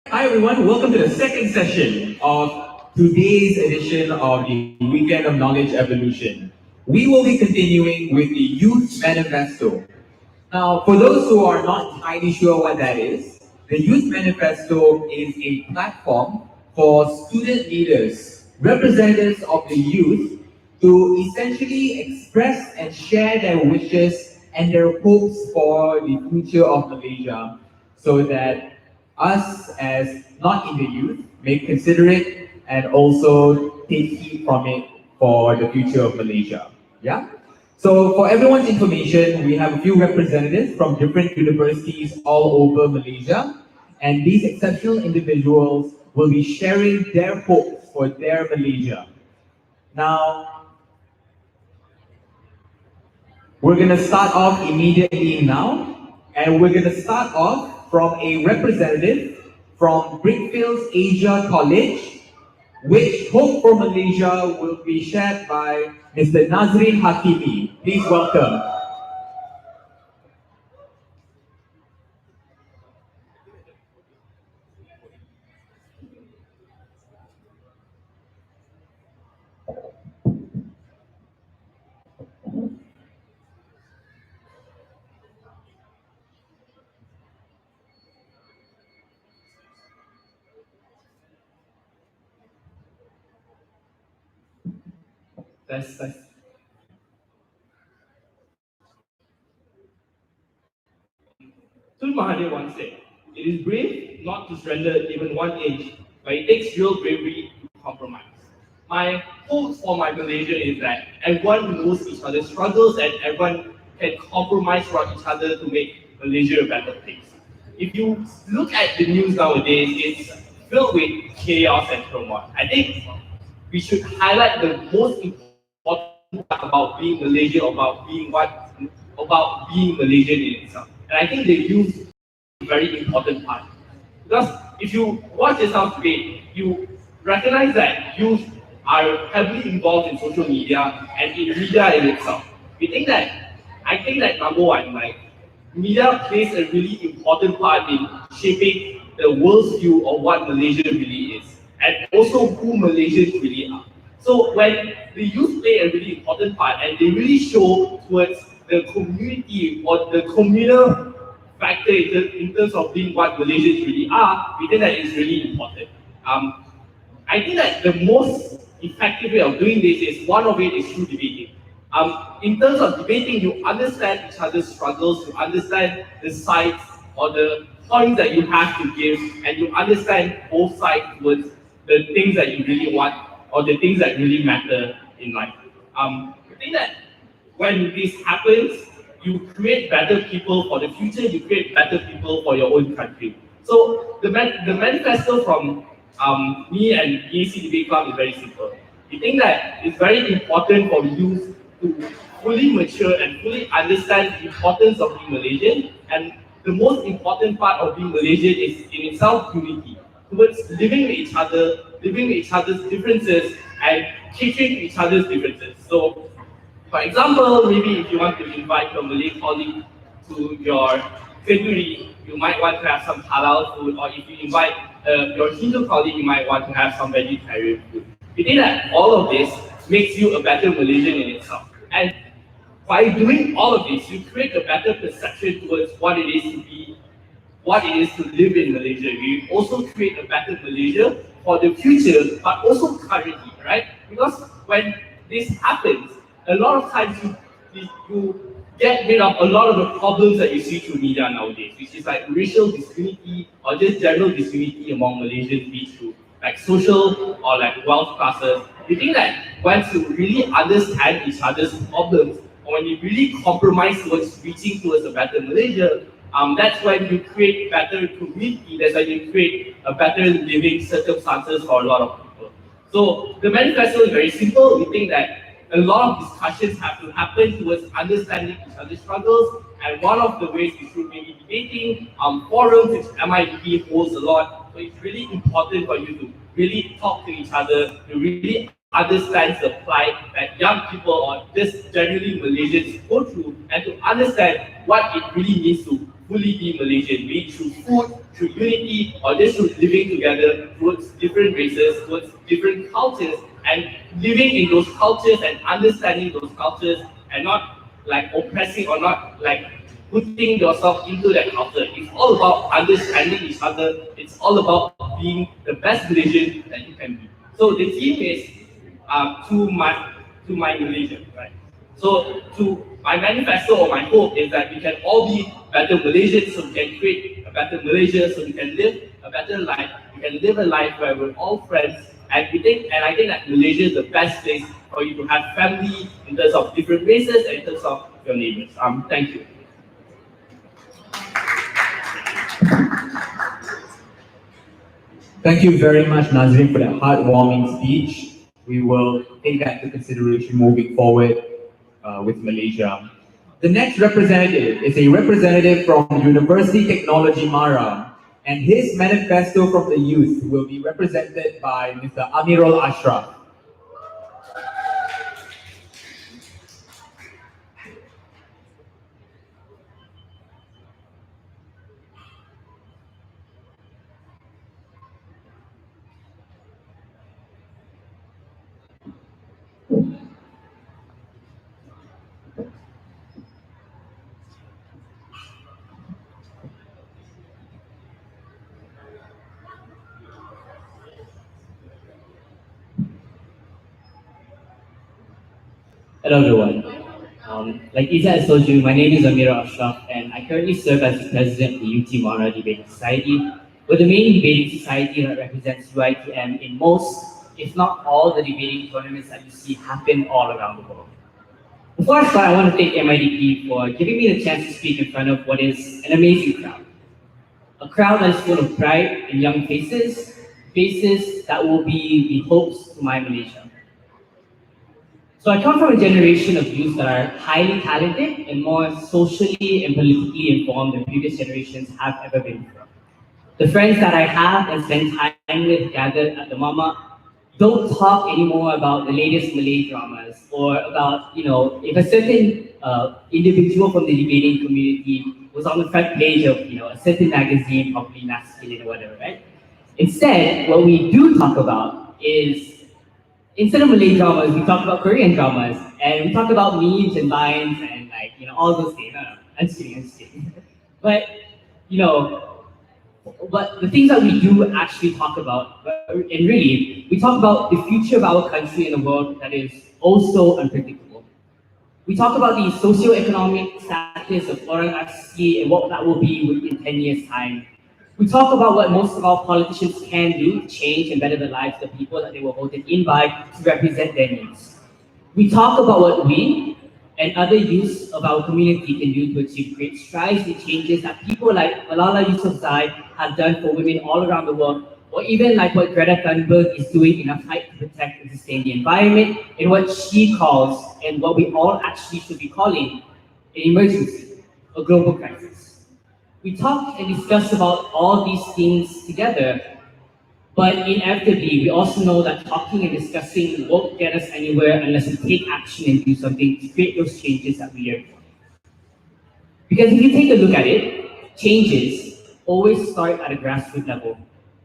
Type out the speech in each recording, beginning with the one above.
Hi everyone, welcome to the second session of today's edition of the Weekend of Knowledge Evolution. We will be continuing with the Youth Manifesto. Now, for those who are not entirely sure what that is, the Youth Manifesto is a platform for student leaders, representatives of the youth, to essentially express and share their wishes and their hopes for the future of Malaysia so that us as not in the youth may consider it and also take heed from it for the future of Malaysia. Yeah? So for everyone's information, we have a few representatives from different universities all over Malaysia, and these exceptional individuals will be sharing their hopes for their Malaysia. Now, we're going to start off immediately now, and we're going to start off from a representative from Brickfields Asia College, which Hope for Malaysia will be shared by Mr. Nazrin Hakimi. Please welcome. That's Tun Mahathir once said, "It is brave not to surrender even 1 inch, but it takes real bravery to compromise." My hope for my Malaysia is that everyone knows each other's struggles and everyone can compromise for each other to make Malaysia a better place. If you look at the news nowadays, it's filled with chaos and turmoil. I think we should highlight the most important part about being Malaysia, about being Malaysian in itself. And I think they use a very important part. Because if you watch this house debate, you recognize that youth are heavily involved in social media and in media in itself. I think that number one, like media plays a really important part in shaping the world's view of what Malaysia really is, and also who Malaysians really are. So when the youth play a really important part and they really show towards the community or the communal factor in terms of being what Malaysians really are, we think that is really important. I think that the most effective way of doing this is one of it is through debating. In terms of debating, you understand each other's struggles, you understand the sides or the points that you have to give, and you understand both sides towards the things that you really want or the things that really matter in life. I think that when this happens, you create better people for the future, you create better people for your own country. So the manifesto from me and EAC Debate Club is very simple. We think that it's very important for youth to fully mature and fully understand the importance of being Malaysian, and the most important part of being Malaysian is in itself unity, towards living with each other, living with each other's differences, and catering to each other's differences. So for example, maybe if you want to invite your Malay colleague to your kenduri, you might want to have some halal food, or if you invite your Hindu colleague, you might want to have some vegetarian food. We think that all of this makes you a better Malaysian in itself. And by doing all of this, you create a better perception towards what it is to be, what it is to live in Malaysia. We also create a better Malaysia for the future, but also currently, right? Because when this happens, a lot of times you get rid of a lot of the problems that you see through media nowadays, which is like racial disunity or just general disunity among Malaysians, be it through like social or like wealth classes. We think that once you really understand each other's problems, or when you really compromise towards reaching towards a better Malaysia, that's when you create better community. That's when you create a better living circumstances for a lot of people. So the manifesto is very simple. We think that a lot of discussions have to happen towards understanding each other's struggles, and one of the ways is through maybe debating forums, which MIT holds a lot. So it's really important for you to really talk to each other, to really understand the plight that young people or just generally Malaysians go through, and to understand what it really means to fully be Malaysian, be it through food, through unity, or just through living together towards different races, towards different cultures, and living in those cultures and understanding those cultures, and not like oppressing or not like putting yourself into that culture. It's all about understanding each other. It's all about being the best Malaysian that you can be. So the theme is to my Malaysia, right? So to my manifesto or my hope is that we can all be better Malaysians, so we can create a better Malaysia, so we can live a better life. We can live a life where we're all friends, and I think that Malaysia is the best place for you to have family in terms of different races and in terms of your neighbors. Thank you. Thank you very much, Nazrin, for that heartwarming speech. We will take that into consideration moving forward with Malaysia. The next representative is a representative from University Technology Mara, and his manifesto from the youth will be represented by Mr. Amirul Ashraf. Hello everyone. Like Isa has told you, my name is Amira Ashraf and I currently serve as the president of the UT Mara Debating Society. We're the main debating society that represents UITM in most, if not all, the debating tournaments that you see happen all around the world. Before I start, I want to thank MIDP for giving me the chance to speak in front of what is an amazing crowd. A crowd that is full of bright and young faces, faces that will be the hopes to my Malaysia. So I come from a generation of youth that are highly talented and more socially and politically informed than previous generations have ever been before. The friends that I have and spend time with gathered at the Mama don't talk anymore about the latest Malay dramas or about, if a certain individual from the debating community was on the front page of, a certain magazine, probably masculine or whatever, right? Instead, what we do talk about is instead of Malay dramas, we talk about Korean dramas, and we talk about memes and lines and like all those things. No, I'm just kidding. I'm just kidding. But you know, but the things that we do actually talk about, and really, we talk about the future of our country in a world that is also unpredictable. We talk about the socio-economic status of orang asli and what that will be in 10 years' time. We talk about what most of our politicians can do to change and better the lives of the people that they were voted in by to represent their needs. We talk about what we and other youths of our community can do to achieve great strides and changes that people like Malala Yousafzai have done for women all around the world, or even like what Greta Thunberg is doing in a fight to protect and sustain the environment, and what she calls, and what we all actually should be calling, an emergency, a global crisis. We talk and discuss about all these things together, but inevitably, we also know that talking and discussing won't get us anywhere unless we take action and do something to create those changes that we are. Because if you take a look at it, changes always start at a grassroots level.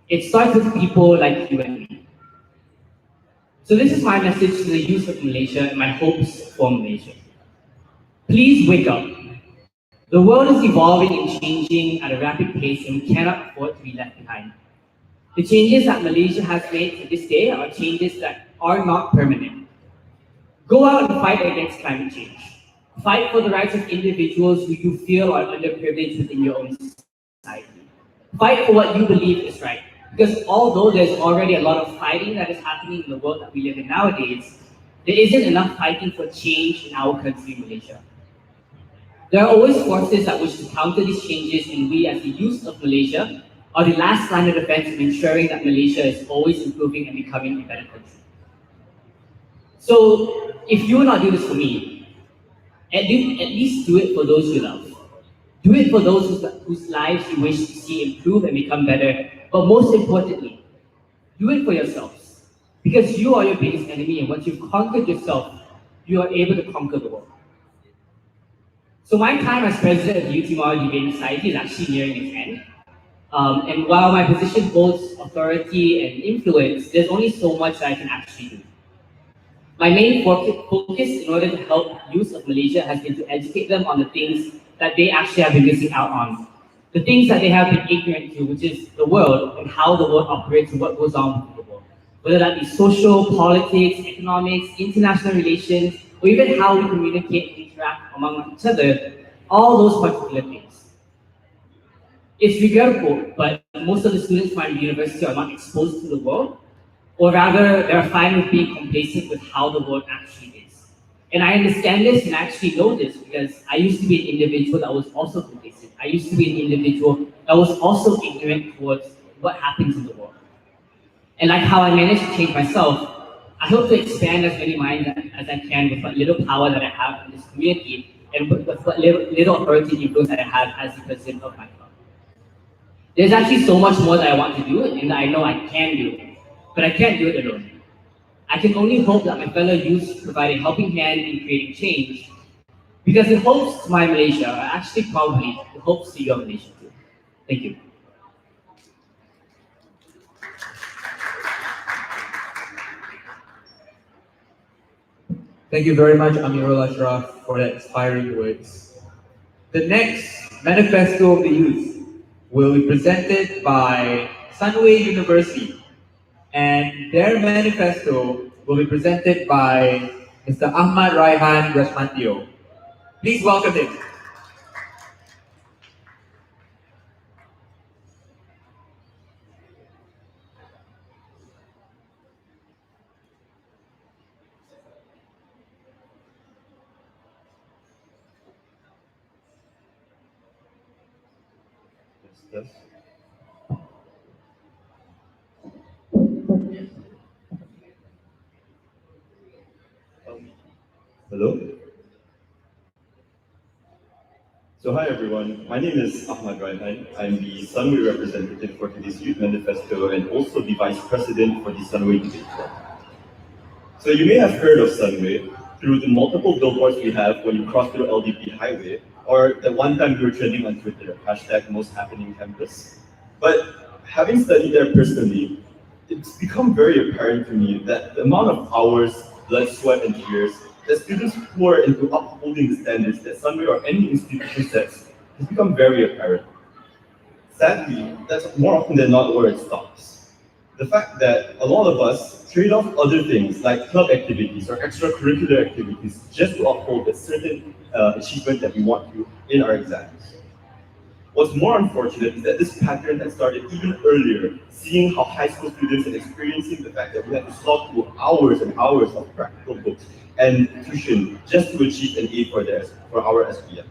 It starts with people like you and me. So this is my message to the youth of Malaysia and my hopes for Malaysia. Please wake up. The world is evolving and changing at a rapid pace and we cannot afford to be left behind. The changes that Malaysia has made to this day are changes that are not permanent. Go out and fight against climate change. Fight for the rights of individuals who you feel are underprivileged within your own society. Fight for what you believe is right. Because although there's already a lot of fighting that is happening in the world that we live in nowadays, there isn't enough fighting for change in our country, Malaysia. There are always forces that wish to counter these changes, and we, as the youth of Malaysia, are the last line of defense in ensuring that Malaysia is always improving and becoming a better country. So, if you will not do this for me, at least do it for those you love. Do it for those whose lives you wish to see improve and become better. But most importantly, do it for yourselves. Because you are your biggest enemy, and once you've conquered yourself, you are able to conquer the world. So my time as president of the UT Debating Society is actually nearing its end. And while my position holds authority and influence, there's only so much that I can actually do. My main focus in order to help youth of Malaysia has been to educate them on the things that they actually have been missing out on. The things that they have been ignorant to, which is the world and how the world operates and what goes on with the world. Whether that be social, politics, economics, international relations, or even how we communicate and interact among each other, all those particular things. It's regrettable, but most of the students from my university are not exposed to the world, or rather, they're fine with being complacent with how the world actually is. And I understand this and I actually know this because I used to be an individual that was also complacent. I used to be an individual that was also ignorant towards what happens in the world. And like how I managed to change myself, I hope to expand as many minds as I can with what little power that I have in this community and with what little authority and influence that I have as the president of my club. There's actually so much more that I want to do and that I know I can do, but I can't do it alone. I can only hope that my fellow youths provide a helping hand in creating change, because the hopes to my Malaysia are actually probably the hopes to your Malaysia too. Thank you. Thank you very much, Amirul Ashraf, for that inspiring words. The next Manifesto of the Youth will be presented by Sunway University, and their manifesto will be presented by Mr. Ahmad Raihan Rasmantio. Please welcome him. Yes. Hello. So hi everyone. My name is Ahmad Raihan. I'm the Sunway representative for today's Youth Manifesto and also the vice president for the Sunway Debate Club. So you may have heard of Sunway through the multiple billboards we have when you cross through LDP Highway, or the one time we were trending on Twitter, hashtag most happening campus. But having studied there personally, it's become very apparent to me that the amount of hours, blood, sweat, and tears that students pour into upholding the standards that Sunway or any institution sets has become very apparent. Sadly, that's more often than not where it stops. The fact that a lot of us trade off other things like club activities or extracurricular activities just to uphold a certain achievement that we want to in our exams. What's more unfortunate is that this pattern had started even earlier, seeing how high school students are experiencing the fact that we had to slog through hours and hours of practical books and tuition just to achieve an A for our SPM.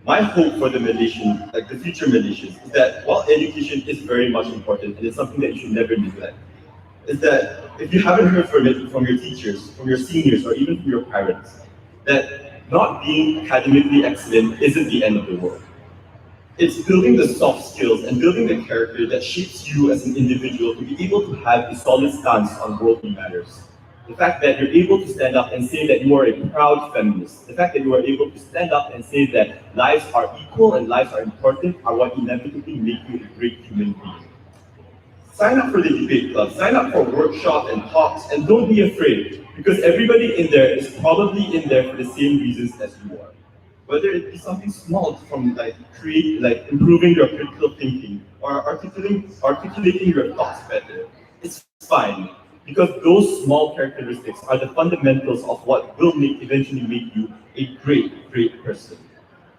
My hope for the Malaysian, like the future Malaysians, is that while education is very much important and it's something that you should never neglect, is that if you haven't heard from it from your teachers, from your seniors, or even from your parents, that not being academically excellent isn't the end of the world. It's building the soft skills and building the character that shapes you as an individual to be able to have a solid stance on worldly matters. The fact that you're able to stand up and say that you are a proud feminist. The fact that you are able to stand up and say that lives are equal and lives are important are what inevitably make you a great human being. Sign up for the debate club, sign up for workshops and talks, and don't be afraid, because everybody in there is probably in there for the same reasons as you are. Whether it be something small from improving your critical thinking or articulating your thoughts better, it's fine. Because those small characteristics are the fundamentals of what will eventually make you a great person.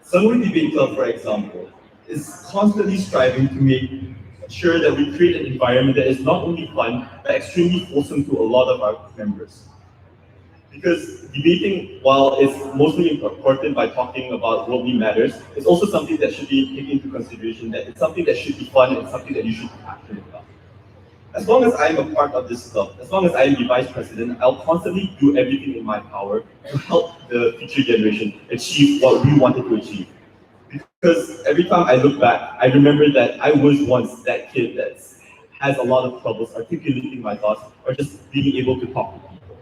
Sunway Debate Club, for example, is constantly striving to make sure that we create an environment that is not only fun, but extremely wholesome to a lot of our members. Because debating, while it's mostly important by talking about worldly matters, it's also something that should be taken into consideration, that it's something that should be fun and something that you should be passionate about. As long as I'm a part of this club, as long as I'm the vice president, I'll constantly do everything in my power to help the future generation achieve what we wanted to achieve. Because every time I look back, I remember that I was once that kid that has a lot of troubles articulating my thoughts or just being able to talk to people.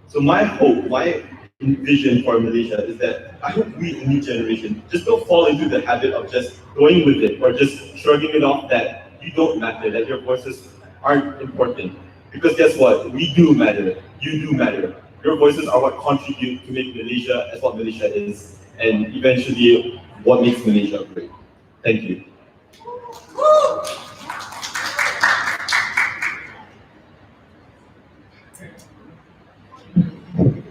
So my hope, my vision for Malaysia is that I hope we, the new generation, just don't fall into the habit of just going with it or just shrugging it off that you don't matter, that your voices aren't important. Because guess what? We do matter. You do matter. Your voices are what contribute to make Malaysia as what Malaysia is, and eventually what makes Malaysia great. Thank you.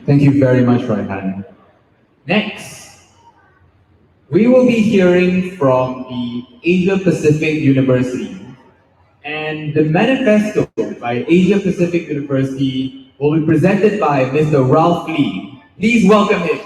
Thank you very much, Raihan. Next, we will be hearing from the Asia Pacific University. And the manifesto by Asia Pacific University will be presented by Mr. Ralph Lee. Please welcome him.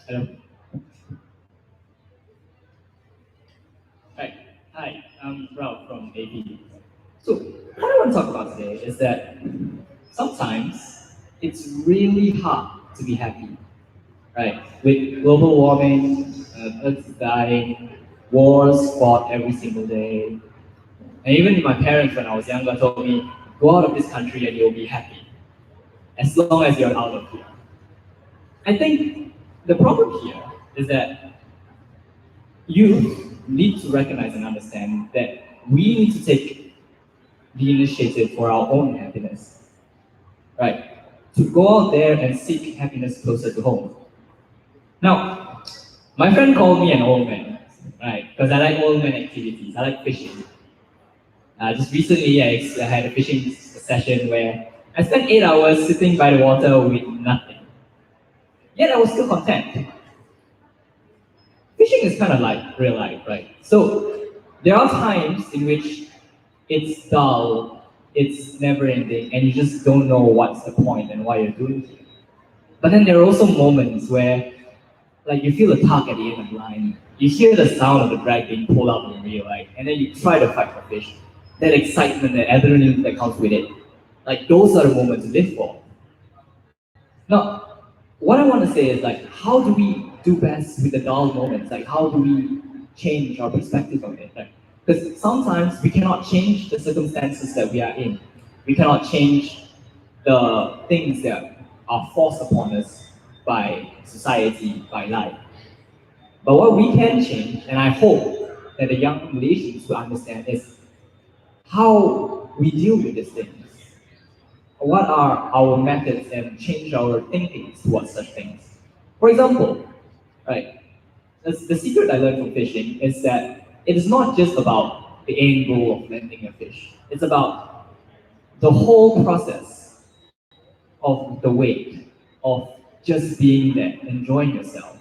Hello. Hi. Hi, I'm Ralph from AP. So, what I want to talk about today is that sometimes it's really hard to be happy, right? With global warming, Earth's dying, wars fought every single day. And even my parents, when I was younger, told me, go out of this country and you'll be happy, as long as you're out of here. I think the problem here is that youth need to recognize and understand that we need to take the initiative for our own happiness, right? To go out there and seek happiness closer to home. Now, my friend called me an old man, right? Because I like old man activities. I like fishing. Just recently, I had a fishing session where I spent 8 hours sitting by the water with nothing. Yet I was still content. Fishing is kind of like real life, right? So there are times in which it's dull, it's never ending, and you just don't know what's the point and why you're doing it. But then there are also moments where like you feel a tug at the end of the line, you hear the sound of the drag being pulled out of the reel, right? And then you try to fight the fish. That excitement, that adrenaline that comes with it. Like those are the moments to live for. Now, what I want to say is like, how do we do best with the dull moments? Like, how do we change our perspective of it? Because sometimes we cannot change the circumstances that we are in. We cannot change the things that are forced upon us by society, by life. But what we can change, and I hope that the young Malaysians will understand, is how we deal with these things. What are our methods and change our thinking towards such things? For example, right, the secret I learned from fishing is that it is not just about the end goal of landing a fish. It's about the whole process of the wait, of just being there, enjoying yourself,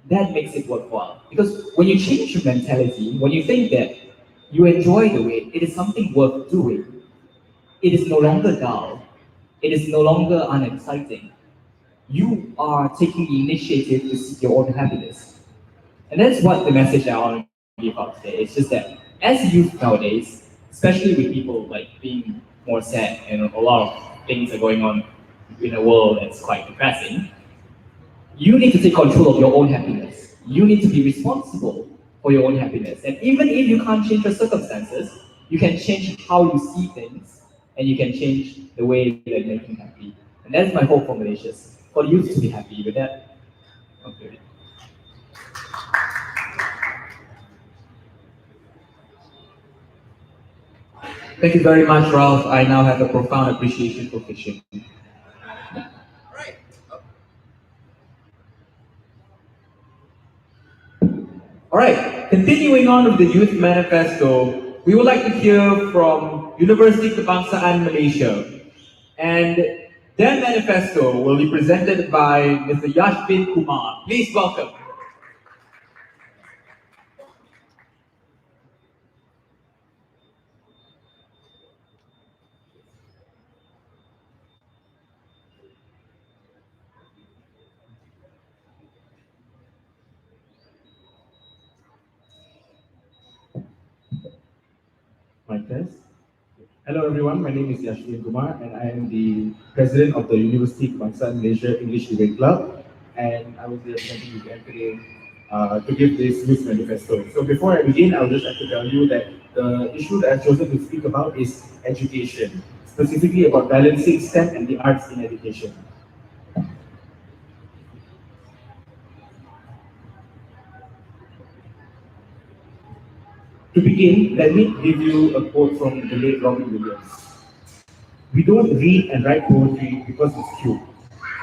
that makes it worthwhile. Because when you change your mentality, when you think that you enjoy the wait, it is something worth doing. It is no longer dull. It is no longer unexciting. You are taking the initiative to seek your own happiness. And that's what the message I want to give out today. It's just that as youth nowadays, especially with people like being more sad and a lot of things are going on in a world that's quite depressing, you need to take control of your own happiness. You need to be responsible for your own happiness. And even if you can't change your circumstances, you can change how you see things and you can change the way that you make you happy. And that's my hope for Malaysia, for the youth to be happy with that. Okay. Thank you very much, Ralph. I now have a profound appreciation for fishing. All right, continuing on with the Youth Manifesto, we would like to hear from University Kebangsaan Malaysia. And their manifesto will be presented by Mr. Yashbin Kumar. Please welcome. My test. Hello everyone, my name is Yashwin Kumar and I am the president of the University Kebangsaan Malaysia English Debate Club, and I will be representing you guys today to give this youth manifesto. So before I begin, I would just like to tell you that the issue that I've chosen to speak about is education, specifically about balancing STEM and the arts in education. To begin, let me give you a quote from the late Robin Williams. We don't read and write poetry because it's cute.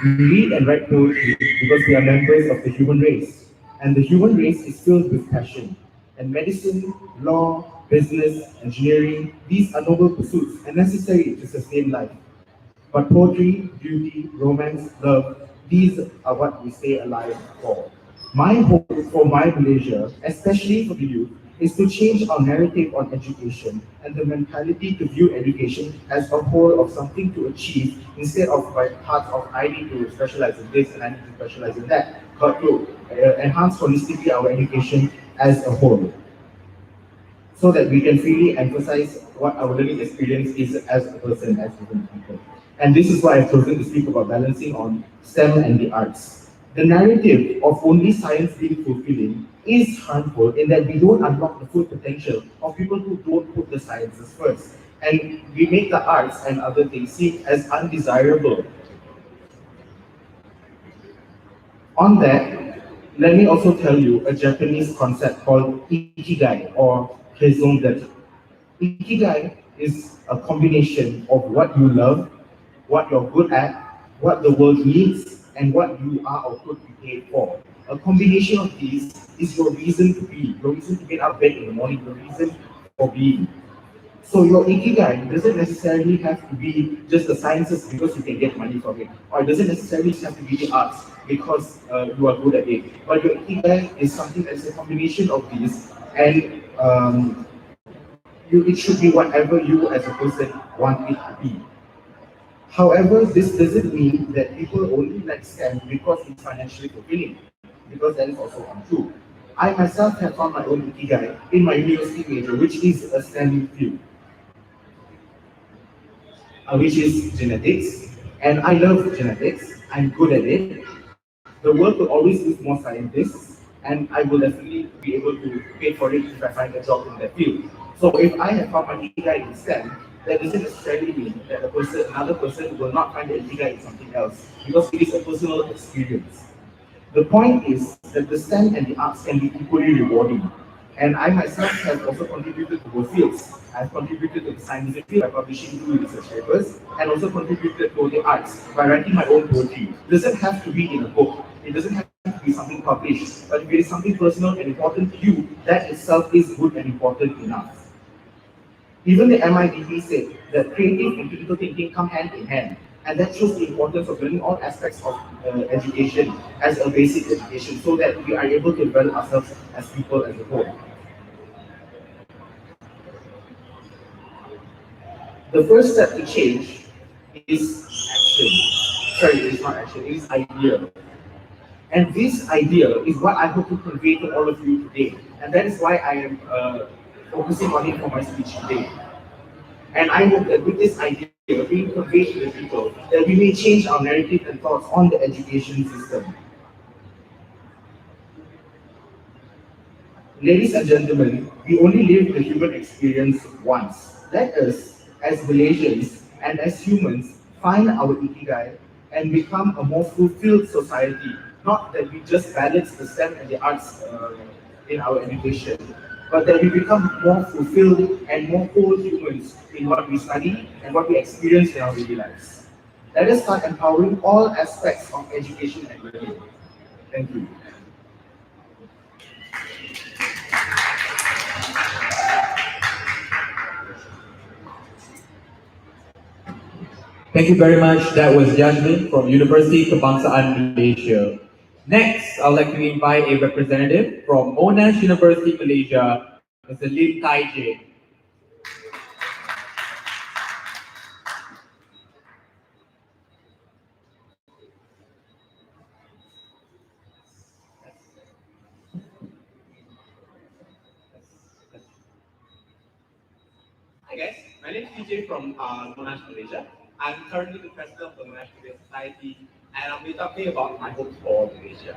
We read and write poetry because we are members of the human race. And the human race is filled with passion. And medicine, law, business, engineering, these are noble pursuits and necessary to sustain life. But poetry, beauty, romance, love, these are what we stay alive for. My hope for my Malaysia, especially for the youth, is to change our narrative on education and the mentality to view education as a whole of something to achieve instead of by parts of I need to specialize in this and I need to specialize in that, but to enhance holistically our education as a whole so that we can freely emphasize what our learning experience is as a person, as different people. And this is why I've chosen to speak about balancing on STEM and the arts. The narrative of only science being fulfilling is harmful in that we don't unlock the full potential of people who don't put the sciences first. And we make the arts and other things seem as undesirable. On that, let me also tell you a Japanese concept called ikigai or raison d'etre. Ikigai is a combination of what you love, what you're good at, what the world needs, and what you are or could be paid for. A combination of these is your reason to be, your reason to get out of bed in the morning, your reason for being. So your ikigai doesn't necessarily have to be just the sciences because you can get money from it, or it doesn't necessarily have to be the arts because you are good at it. But your ikigai is something that's a combination of these, and it should be whatever you as a person want it to be. However, this doesn't mean that people only like STEM because it's financially fulfilling, because that is also untrue. I myself have found my own ikigai in my university major, which is a STEM field, which is genetics, and I love genetics. I'm good at it. The world will always need more scientists, and I will definitely be able to pay for it if I find a job in that field. So if I have found my ikigai in STEM, that doesn't necessarily mean that another person will not find the ikigai in something else, because it is a personal experience. The point is that the STEM and the arts can be equally rewarding. And I myself have also contributed to both fields. I've contributed to the scientific field by publishing 2 research papers, and also contributed to the arts by writing my own poetry. It doesn't have to be in a book. It doesn't have to be something published. But if it is something personal and important to you, that itself is good and important enough. Even the MIDP said that creative and critical thinking come hand in hand, and that shows the importance of learning all aspects of education as a basic education so that we are able to develop ourselves as people as a whole. The first step to change is action. Sorry, it is not action, it is idea. And this idea is what I hope to convey to all of you today. And that is why I am focusing on it for my speech today. And I hope that with this idea being conveyed to the people, that we may change our narrative and thoughts on the education system. Ladies and gentlemen, we only live the human experience once. Let us, as Malaysians and as humans, find our ikigai and become a more fulfilled society. Not that we just balance the STEM and the arts in our education, but that we become more fulfilled and more whole humans in what we study and what we experience in our daily lives. Let us start empowering all aspects of education and learning. Thank you. Thank you very much. That was Yasmin from University Kebangsaan Malaysia. Next, I'd like to invite a representative from Monash University Malaysia, Mr. Lim Tai Jin. Hi guys, my name is PJ from Monash, Malaysia. I'm currently the president of the Monash Debate Society, and I'll be talking about my hopes for Malaysia.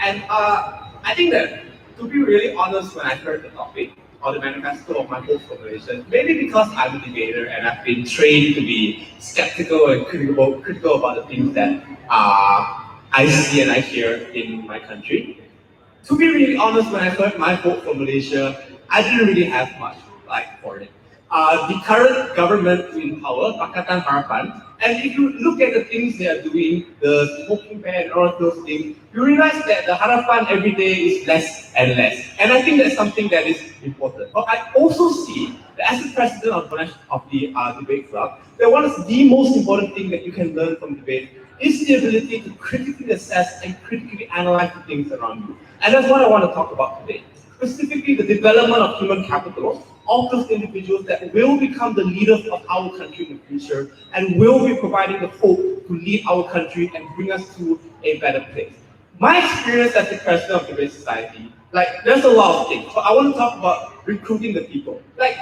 And I think that, to be really honest, when I heard the topic or the manifesto of my hopes for Malaysia, maybe because I'm a debater and I've been trained to be skeptical and critical about the things that I see and I hear in my country. To be really honest, when I heard my hope for Malaysia, I didn't really have much like for it. The current government in power, Pakatan Harapan, and if you look at the things they are doing, the smoking ban and all of those things, you realize that the Harapan every day is less and less. And I think that's something that is important. But I also see that as the president of the debate club, that one of the most important thing that you can learn from debate is the ability to critically assess and critically analyze the things around you. And that's what I want to talk about today. Specifically, the development of human capital of those individuals that will become the leaders of our country in the future and will be providing the hope to lead our country and bring us to a better place. My experience as the president of the Debate Society, like, there's a lot of things, but I want to talk about recruiting the people. Like,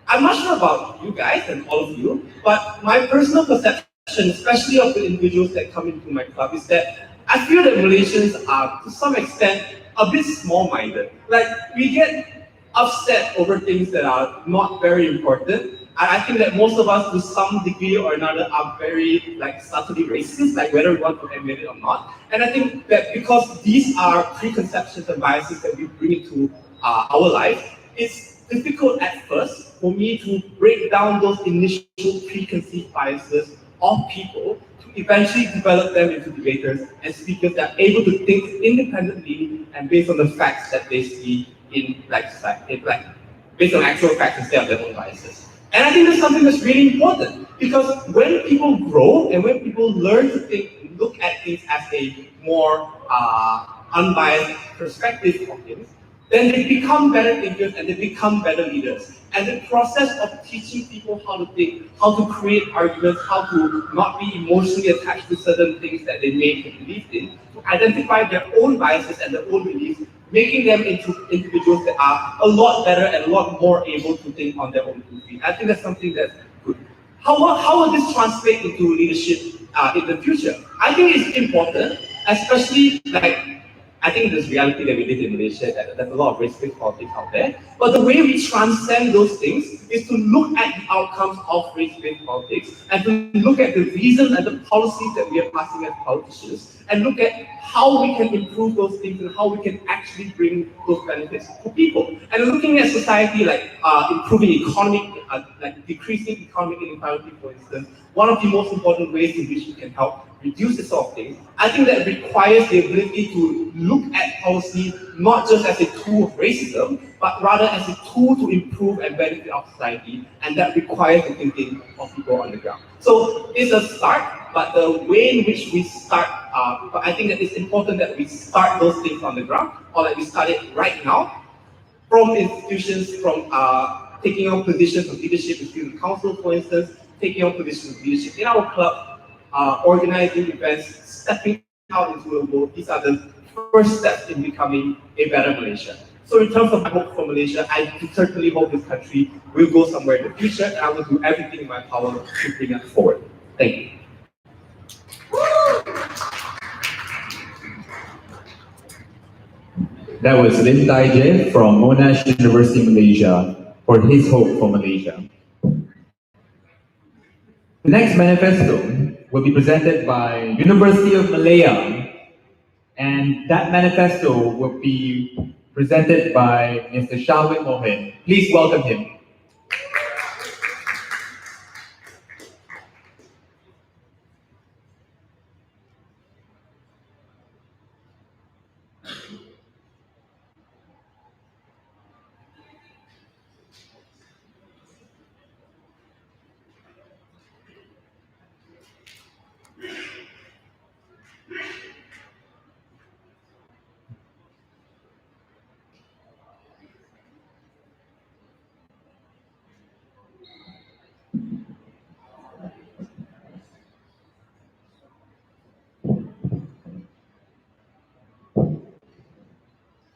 I'm not sure about you guys and all of you, but my personal perception, especially of the individuals that come into my club, is that I feel that Malaysians are, to some extent, a bit small-minded. Like, we get upset over things that are not very important. And I think that most of us, to some degree or another, are very like subtly racist, like whether we want to admit it or not. And I think that because these are preconceptions and biases that we bring into our life, it's difficult at first for me to break down those initial preconceived biases of people to eventually develop them into debaters and speakers that are able to think independently and based on the facts that they see in like society, like based on actual facts instead of their own biases. And I think that's something that's really important because when people grow and when people learn to think, look at things as a more unbiased perspective of things, then they become better thinkers and they become better leaders. And the process of teaching people how to think, how to create arguments, how to not be emotionally attached to certain things that they may have believed in, to identify their own biases and their own beliefs, making them into individuals that are a lot better and a lot more able to think on their own two feet. I think that's something that's good. How will this translate into leadership in the future? I think it's important, especially like I think this reality that we live in Malaysia, that there's a lot of race-based politics out there. But the way we transcend those things is to look at the outcomes of race-based politics and to look at the reasons and the policies that we are passing as politicians and look at how we can improve those things and how we can actually bring those benefits to people. And looking at society like improving economic, like decreasing economic inequality, for instance, one of the most important ways in which we can help reduce this sort of thing, I think that requires the ability to look at policy not just as a tool of racism, but rather as a tool to improve and benefit our society, and that requires the thinking of people on the ground. So it's a start, but the way in which we start, but I think that it's important that we start those things on the ground, or that we start it right now, from institutions, from taking on positions of leadership in student council, for instance, taking on positions of leadership in our club, organizing events, stepping out into the world. These are the first steps in becoming a better Malaysia. So in terms of my hope for Malaysia, I certainly hope this country will go somewhere in the future, and I will do everything in my power to bring it forward. Thank you. That was Lin Tai Jin from Monash University, Malaysia, for his hope for Malaysia. The next manifesto will be presented by University of Malaya, and that manifesto will be presented by Mr. Shalwin Mohan. Please welcome him.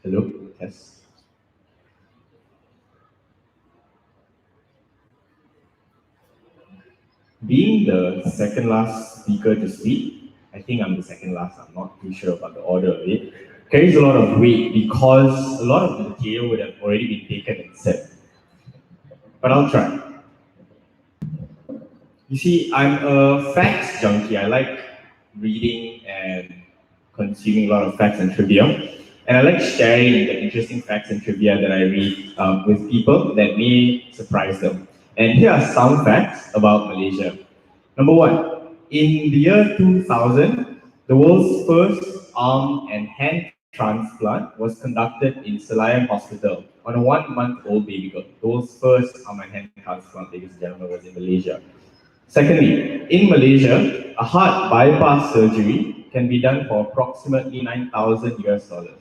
Hello, yes. Being the second last speaker to speak, I think I'm the second last, I'm not too sure about the order of it, carries a lot of weight because a lot of the material would have already been taken and said. But I'll try. You see, I'm a facts junkie. I like reading and consuming a lot of facts and trivia. And I like sharing the interesting facts and trivia that I read with people that may surprise them. And here are some facts about Malaysia. Number one, in the year 2000, the world's first arm and hand transplant was conducted in Selayang Hospital on a 1-month-old baby girl. The world's first arm and hand transplant, ladies and gentlemen, was in Malaysia. Secondly, in Malaysia, a heart bypass surgery can be done for approximately 9,000 US dollars.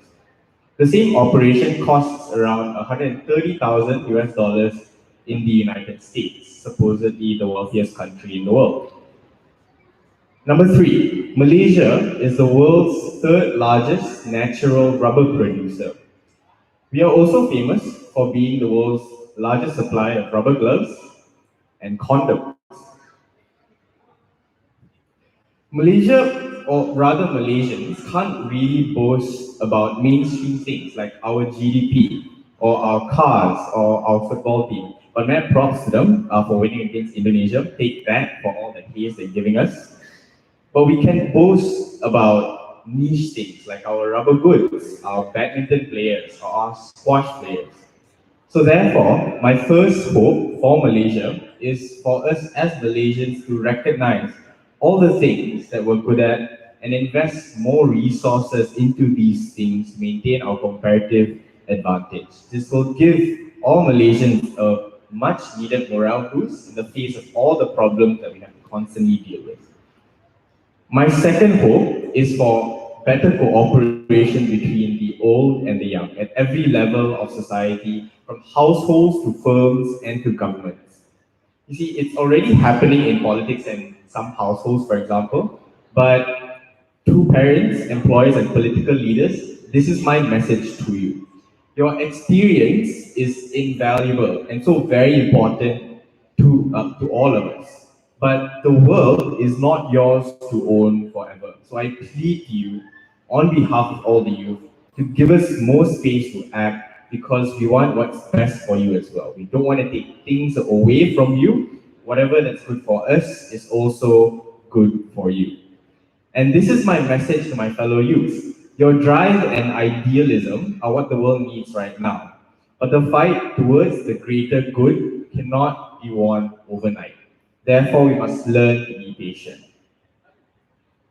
The same operation costs around 130,000 US dollars in the United States, supposedly the wealthiest country in the world. Number three, Malaysia is the world's third largest natural rubber producer. We are also famous for being the world's largest supplier of rubber gloves and condoms. Malaysia, or rather Malaysians, can't really boast about mainstream things like our GDP or our cars or our football team. But mad props to them for winning against Indonesia. Take that for all the haze they're giving us. But we can boast about niche things like our rubber goods, our badminton players, or our squash players. So therefore, my first hope for Malaysia is for us as Malaysians to recognize all the things that we're good at and invest more resources into these things to maintain our comparative advantage. This will give all Malaysians a much needed morale boost in the face of all the problems that we have to constantly deal with. My second hope is for better cooperation between the old and the young at every level of society, from households to firms and to governments. You see, it's already happening in politics and some households, for example, but to parents, employers, and political leaders, this is my message to you. Your experience is invaluable and so very important to all of us. But the world is not yours to own forever. So I plead to you, on behalf of all the youth, to give us more space to act because we want what's best for you as well. We don't want to take things away from you. Whatever that's good for us is also good for you. And this is my message to my fellow youth. Your drive and idealism are what the world needs right now. But the fight towards the greater good cannot be won overnight. Therefore, we must learn to be patient.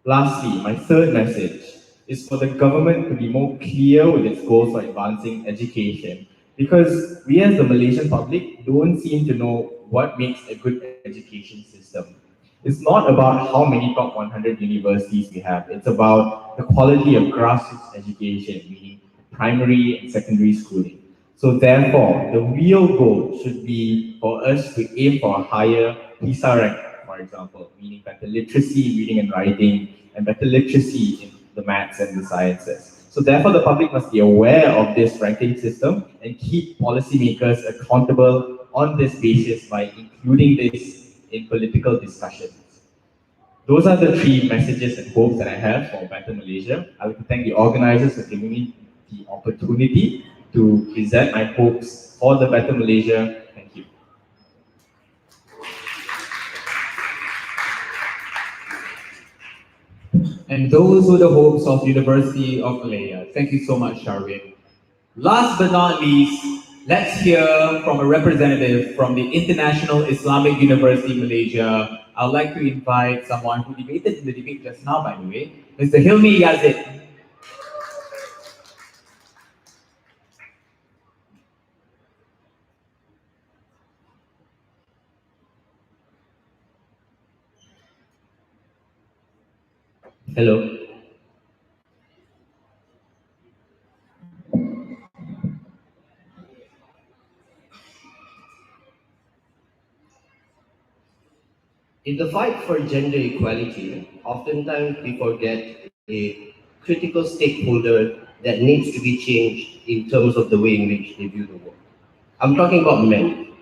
Lastly, my third message is for the government to be more clear with its goals for advancing education, because we as the Malaysian public don't seem to know what makes a good education system. It's not about how many top 100 universities we have, it's about the quality of grassroots education, meaning primary and secondary schooling. So therefore, the real goal should be for us to aim for a higher PISA rank, for example, meaning better literacy in reading and writing, and better literacy in the maths and the sciences. So therefore, the public must be aware of this ranking system and keep policymakers accountable on this basis by including this in political discussions. Those are the three messages and hopes that I have for Better Malaysia. I would like to thank the organizers for giving me the opportunity to present my hopes for the Better Malaysia. Thank you. And those were the hopes of University of Malaya. Thank you so much, Sharwin. Last but not least, let's hear from a representative from the International Islamic University Malaysia. I'd like to invite someone who debated in the debate just now, by the way, Mr. Hilmi Yazid. Hello. In the fight for gender equality, oftentimes we forget a critical stakeholder that needs to be changed in terms of the way in which they view the world. I'm talking about men.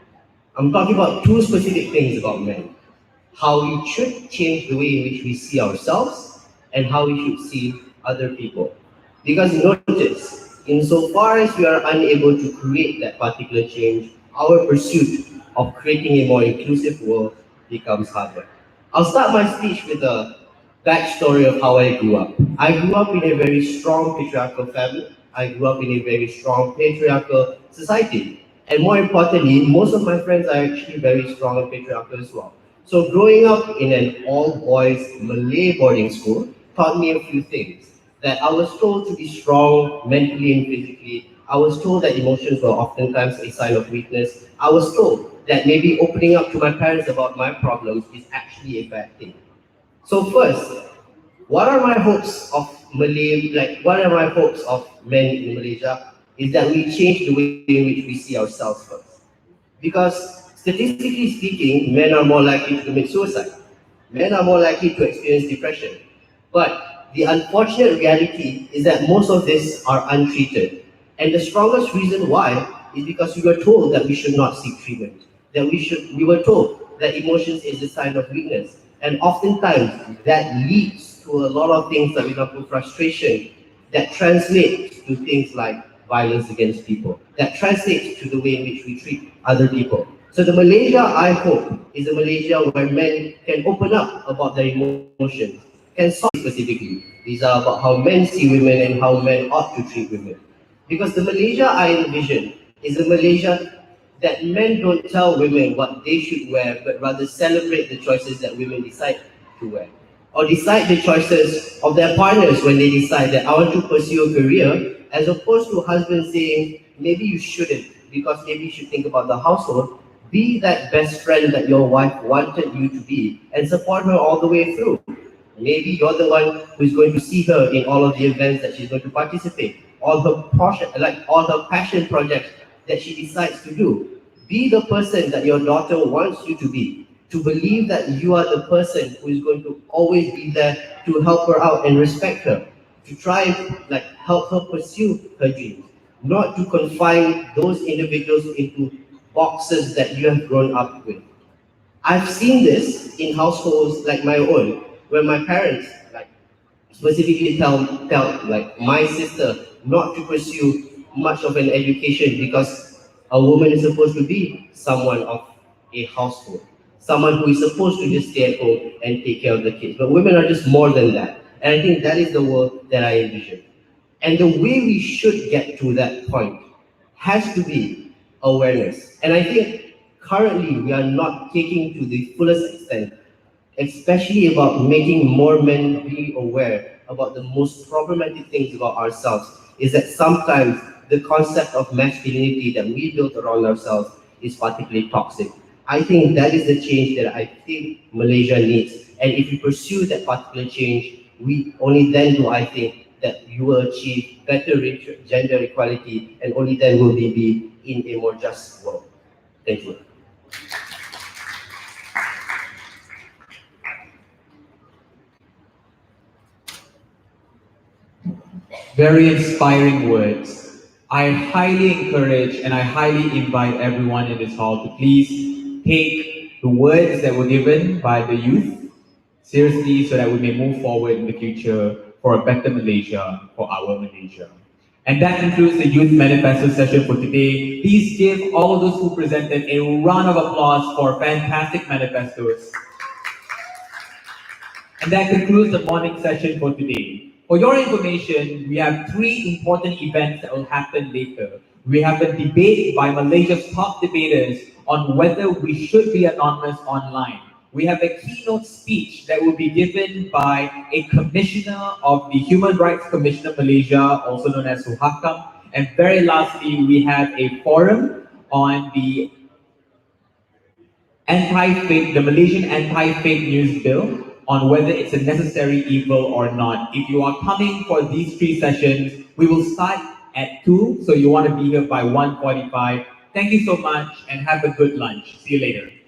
I'm talking about two specific things about men: how we should change the way in which we see ourselves and how we should see other people. Because notice, insofar as we are unable to create that particular change, our pursuit of creating a more inclusive world becomes harder. I'll start my speech with a backstory of how I grew up. I grew up in a very strong patriarchal family. I grew up in a very strong patriarchal society. And more importantly, most of my friends are actually very strong and patriarchal as well. So growing up in an all-boys Malay boarding school taught me a few things. That I was told to be strong mentally and physically. I was told that emotions were oftentimes a sign of weakness. I was told that maybe opening up to my parents about my problems is actually a bad thing. So first, what are my hopes of what are my hopes of men in Malaysia is that we change the way in which we see ourselves first. Because statistically speaking, men are more likely to commit suicide. Men are more likely to experience depression. But the unfortunate reality is that most of this are untreated. And the strongest reason why is because we were told that we should not seek treatment. We were told that emotions is a sign of weakness. And oftentimes that leads to a lot of things that we call frustration that translates to things like violence against people. That translates to the way in which we treat other people. So the Malaysia I hope is a Malaysia where men can open up about their emotions, can solve specifically. These are about how men see women and how men ought to treat women. Because the Malaysia I envision is a Malaysia that men don't tell women what they should wear, but rather celebrate the choices that women decide to wear. Or decide the choices of their partners when they decide that I want to pursue a career, as opposed to husbands saying, maybe you shouldn't, because maybe you should think about the household. Be that best friend that your wife wanted you to be and support her all the way through. Maybe you're the one who's going to see her in all of the events that she's going to participate, all her passion projects that she decides to do. Be the person that your daughter wants you to be. To believe that you are the person who is going to always be there to help her out and respect her. To try and help her pursue her dreams. Not to confine those individuals into boxes that you have grown up with. I've seen this in households like my own, where my parents specifically tell my sister not to pursue much of an education because a woman is supposed to be someone of a household, someone who is supposed to just stay at home and take care of the kids. But women are just more than that. And I think that is the world that I envision. And the way we should get to that point has to be awareness. And I think currently we are not taking to the fullest extent especially about making more men be aware about the most problematic things about ourselves, is that sometimes the concept of masculinity that we built around ourselves is particularly toxic. I think that is the change that I think Malaysia needs. And if we pursue that particular change, we only then do I think that you will achieve better gender equality, and only then will we be in a more just world. Thank you. Very inspiring words. I highly encourage and I highly invite everyone in this hall to please take the words that were given by the youth seriously so that we may move forward in the future for a better Malaysia, for our Malaysia. And that concludes the Youth Manifesto session for today. Please give all those who presented a round of applause for fantastic manifestos. And that concludes the morning session for today. For your information, we have three important events that will happen later. We have a debate by Malaysia's top debaters on whether we should be anonymous online. We have a keynote speech that will be given by a commissioner of the Human Rights Commission of Malaysia, also known as Suhakam. And very lastly, we have a forum on the Malaysian anti-fake news bill on whether it's a necessary evil or not. If you are coming for these three sessions, we will start at 2, so you want to be here by 1:45. Thank you so much and have a good lunch. See you later.